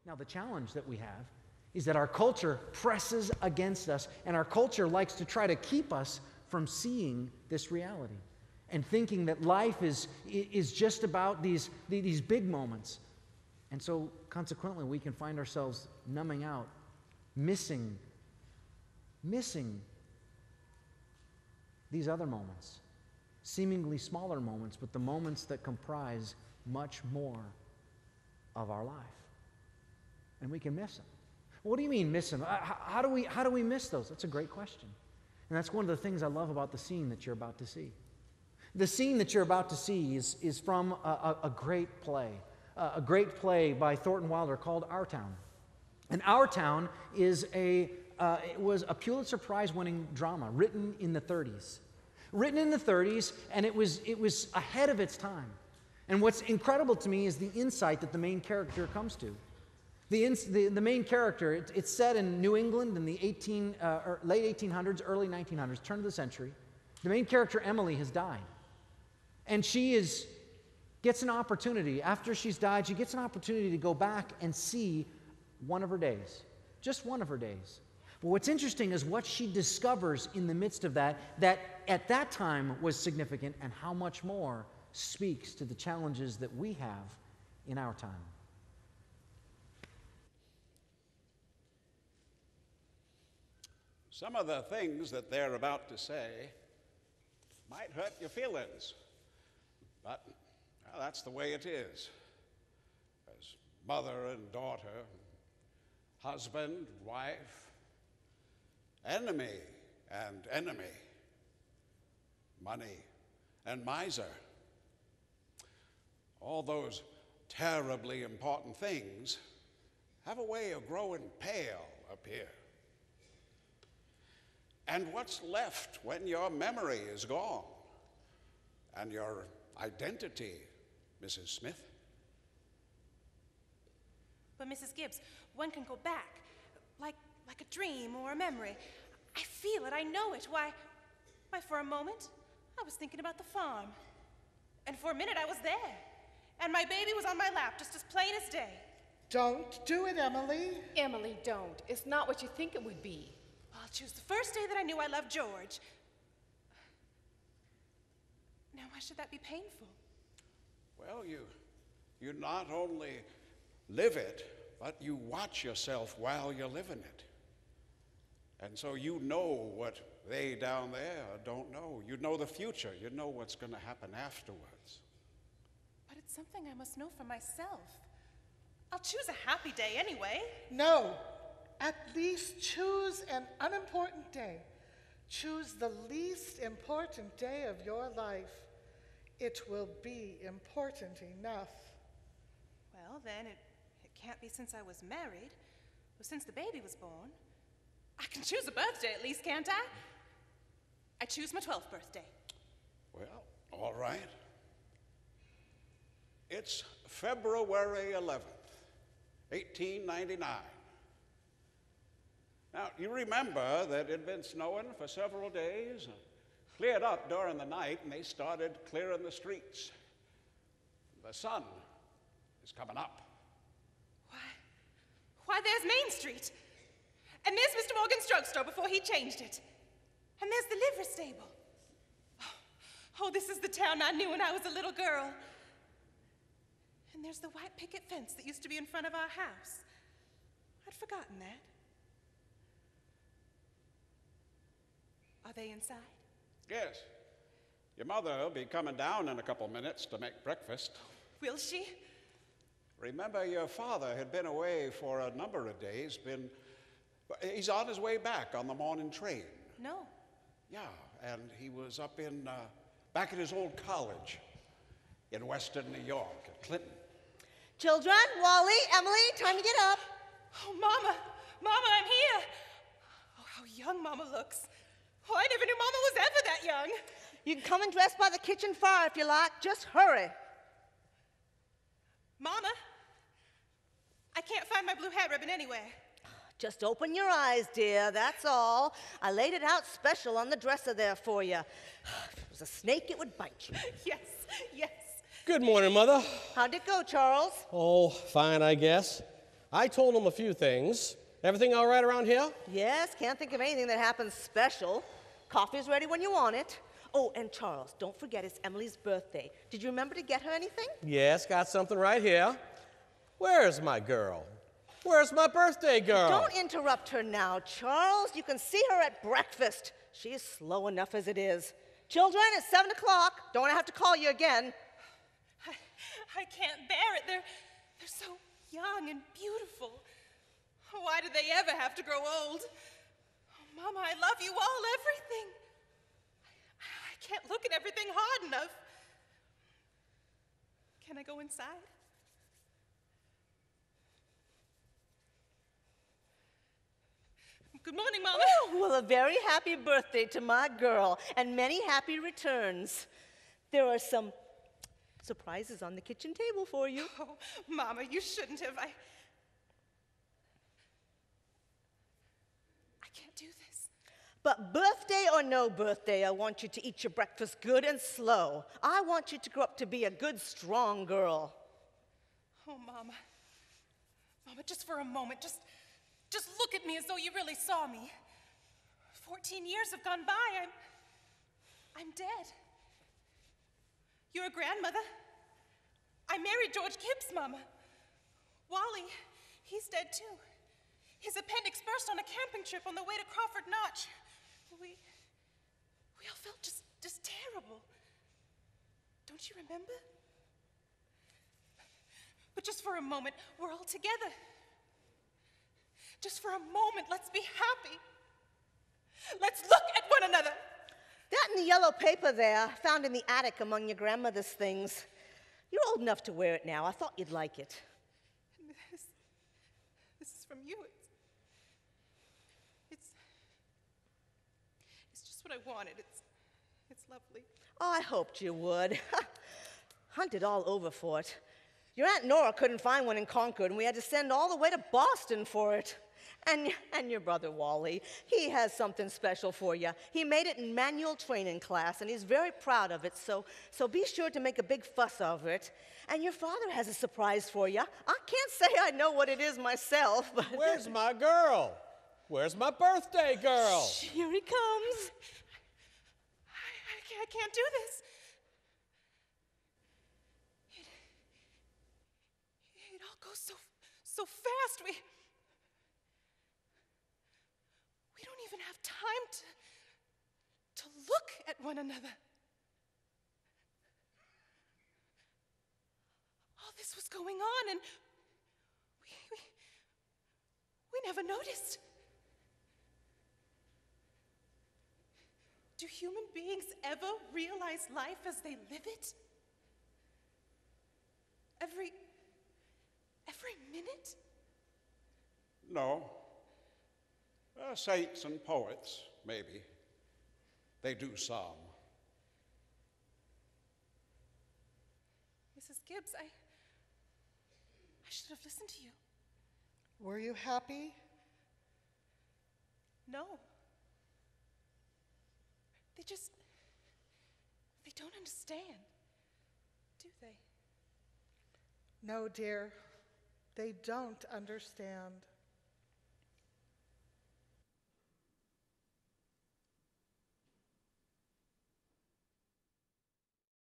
Now, the challenge that we have is that our culture presses against us, and our culture likes to try to keep us from seeing this reality and thinking that life is just about these big moments. And so, consequently, we can find ourselves numbing out, missing these other moments, seemingly smaller moments, but the moments that comprise much more of our life. And we can miss them. What do you mean miss them? How do we miss those? That's a great question. And that's one of the things I love about the scene that you're about to see. The scene that you're about to see is from a great play by Thornton Wilder called Our Town. And Our Town is it was a Pulitzer Prize-winning drama written in the 30s. Written in the 30s, and it was ahead of its time. And what's incredible to me is the insight that the main character comes to. The main character, it's set in New England in the late 1800s, early 1900s, turn of the century. The main character, Emily, has died. And she gets an opportunity, after she's died, she gets an opportunity to go back and see one of her days. Just one of her days. But what's interesting is what she discovers in the midst of that at that time was significant, and how much more speaks to the challenges that we have in our time. Some of the things that they're about to say might hurt your feelings, but well, that's the way it is. As mother and daughter, husband, wife, enemy and enemy, money and miser. All those terribly important things have a way of growing pale up here. And what's left when your memory is gone and your identity, Mrs. Smith? But Mrs. Gibbs, one can go back, like a dream or a memory. I feel it, I know it. Why, for a moment, I was thinking about the farm. And for a minute, I was there. And my baby was on my lap, just as plain as day. Don't do it, Emily. Emily, don't. It's not what you think it would be. I'll choose the first day that I knew I loved George. Now, why should that be painful? Well, you not only live it, but you watch yourself while you're living it. And so you know what they down there don't know. You know the future. You know what's going to happen afterwards. But it's something I must know for myself. I'll choose a happy day anyway. No. At least choose an unimportant day. Choose the least important day of your life. It will be important enough. Well, then, it can't be since I was married, or since the baby was born. I can choose a birthday at least, can't I? I choose my 12th birthday. Well, all right. It's February 11th, 1899. Now, you remember that it had been snowing for several days, cleared up during the night, and they started clearing the streets. The sun is coming up. Why, there's Main Street. And there's Mr. Morgan's drugstore before he changed it. And there's the livery stable. Oh, this is the town I knew when I was a little girl. And there's the white picket fence that used to be in front of our house. I'd forgotten that. Are they inside? Yes. Your mother will be coming down in a couple minutes to make breakfast. Will she? Remember, your father had been away for a number of days. He's on his way back on the morning train. No. Yeah, and he was up back at his old college in Western New York, at Clinton. Children, Wally, Emily, time to get up. Oh, Mama, I'm here. Oh, how young Mama looks. Oh, I never knew Mama was ever that young. You can come and dress by the kitchen fire if you like. Just hurry. Mama, I can't find my blue hair ribbon anywhere. Just open your eyes, dear, that's all. I laid it out special on the dresser there for you. If it was a snake, it would bite you. Yes. Good morning, Mother. How'd it go, Charles? Oh, fine, I guess. I told him a few things. Everything all right around here? Yes, can't think of anything that happens special. Coffee's ready when you want it. Oh, and Charles, don't forget it's Emily's birthday. Did you remember to get her anything? Yes, got something right here. Where's my girl? Where's my birthday girl? Don't interrupt her now, Charles. You can see her at breakfast. She's slow enough as it is. Children, it's 7 o'clock. Don't have to call you again. I can't bear it. They're so young and beautiful. Why did they ever have to grow old? Oh, Mama, I love you all, everything. I can't look at everything hard enough. Can I go inside? Good morning, Mama. Oh, well, a very happy birthday to my girl, and many happy returns. There are some surprises on the kitchen table for you. Oh, Mama, you shouldn't have. I can't do this. But birthday or no birthday, I want you to eat your breakfast good and slow. I want you to grow up to be a good, strong girl. Oh, Mama. Mama, just for a moment, just look at me as though you really saw me. 14 years have gone by. I'm dead. You're a grandmother. I married George Gibbs, Mama. Wally, he's dead too. His appendix burst on a camping trip on the way to Crawford Notch. We all felt just terrible. Don't you remember? But just for a moment, we're all together. Just for a moment, let's be happy. Let's look at one another. That and the yellow paper there, found in the attic among your grandmother's things. You're old enough to wear it now. I thought you'd like it. And this is from you. It's just what I wanted. It's lovely. Oh, I hoped you would. Hunted all over for it. Your Aunt Nora couldn't find one in Concord, and we had to send all the way to Boston for it. And your brother Wally, he has something special for you. He made it in manual training class, and he's very proud of it, so be sure to make a big fuss of it. And your father has a surprise for you. I can't say I know what it is myself, but... Where's my girl? Where's my birthday girl? Shh, here he comes. I can't do this. It all goes so fast. We don't even have time to look at one another. All this was going on, and we never noticed. Do human beings ever realize life as they live it? Every minute? No. Saints and poets, maybe. They do some. Mrs. Gibbs, I should have listened to you. Were you happy? No. They don't understand, do they? No, dear. They don't understand.